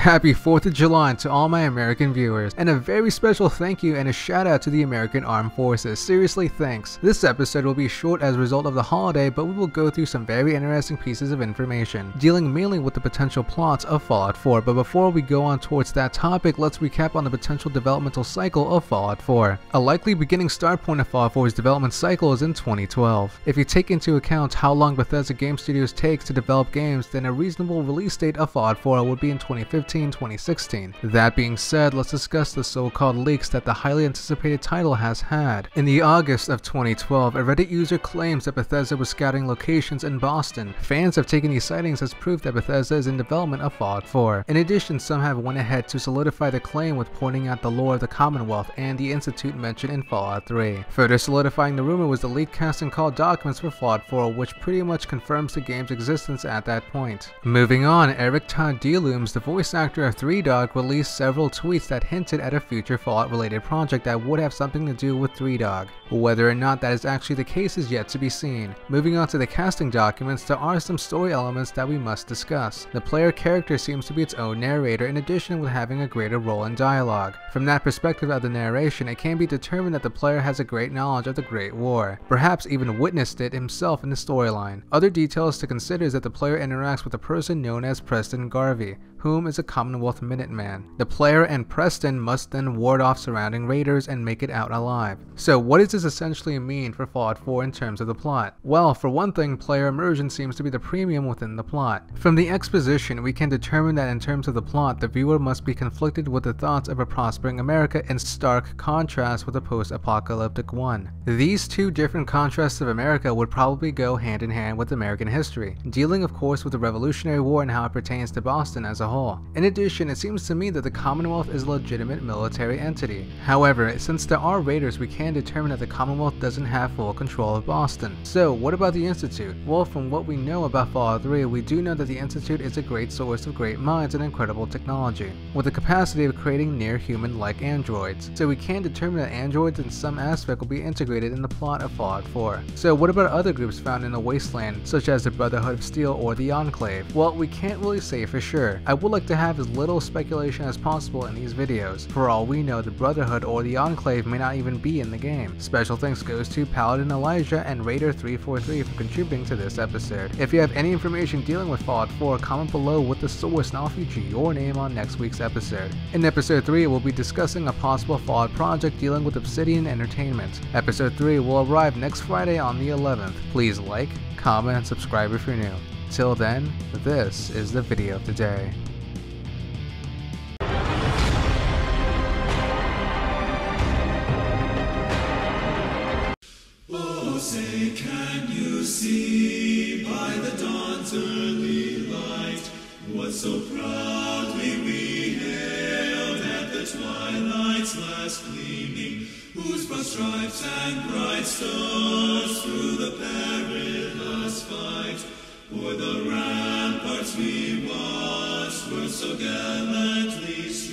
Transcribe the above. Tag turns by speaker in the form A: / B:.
A: Happy 4th of July to all my American viewers, and a very special thank you and a shout out to the American Armed Forces. Seriously, thanks. This episode will be short as a result of the holiday, but we will go through some very interesting pieces of information, dealing mainly with the potential plots of Fallout 4. But before we go on towards that topic, let's recap on the potential developmental cycle of Fallout 4. A likely beginning start point of Fallout 4's development cycle is in 2012. If you take into account how long Bethesda Game Studios takes to develop games, then a reasonable release date of Fallout 4 would be in 2015-2016. That being said, let's discuss the so-called leaks that the highly anticipated title has had. In the August of 2012, a Reddit user claims that Bethesda was scouting locations in Boston. Fans have taken these sightings as proof that Bethesda is in development of Fallout 4. In addition, some have went ahead to solidify the claim with pointing out the lore of the Commonwealth and the Institute mentioned in Fallout 3. Further solidifying the rumor was the leaked casting call documents for Fallout 4, which pretty much confirms the game's existence at that point. Moving on, Eric Todd DeLooms, the voice actor of Three Dog, released several tweets that hinted at a future Fallout related project that would have something to do with Three Dog. Whether or not that is actually the case is yet to be seen. Moving on to the casting documents, there are some story elements that we must discuss. The player character seems to be its own narrator, in addition with having a greater role in dialogue. From that perspective of the narration, it can be determined that the player has a great knowledge of the Great War, perhaps even witnessed it himself in the storyline. Other details to consider is that the player interacts with a person known as Preston Garvey, whom is a Commonwealth Minuteman. The player and Preston must then ward off surrounding raiders and make it out alive. So what does this essentially mean for Fallout 4 in terms of the plot? Well, for one thing, player immersion seems to be the premium within the plot. From the exposition, we can determine that in terms of the plot, the viewer must be conflicted with the thoughts of a prospering America in stark contrast with a post-apocalyptic one. These two different contrasts of America would probably go hand in hand with American history, dealing of course with the Revolutionary War and how it pertains to Boston as a whole. In addition, it seems to me that the Commonwealth is a legitimate military entity. However, since there are raiders, we can determine that the Commonwealth doesn't have full control of Boston. So what about the Institute? Well, from what we know about Fallout 3, we do know that the Institute is a great source of great minds and incredible technology, with the capacity of creating near-human-like androids. So we can determine that androids in some aspect will be integrated in the plot of Fallout 4. So what about other groups found in the Wasteland, such as the Brotherhood of Steel or the Enclave? Well, we can't really say for sure. I would like to have as little speculation as possible in these videos. For all we know, the Brotherhood or the Enclave may not even be in the game. Special thanks goes to Paladin Elijah and Raider 343 for contributing to this episode. If you have any information dealing with Fallout 4, comment below with the source and I'll feature your name on next week's episode. In episode 3, we'll be discussing a possible Fallout project dealing with Obsidian Entertainment. Episode 3 will arrive next Friday on the 11th. Please like, comment, and subscribe if you're new. Till then, this is the video of the day.
B: Say, can you see by the dawn's early light what so proudly we hailed at the twilight's last gleaming, whose broad stripes and bright stars through the perilous fight for the ramparts we watched were so gallantly streaming.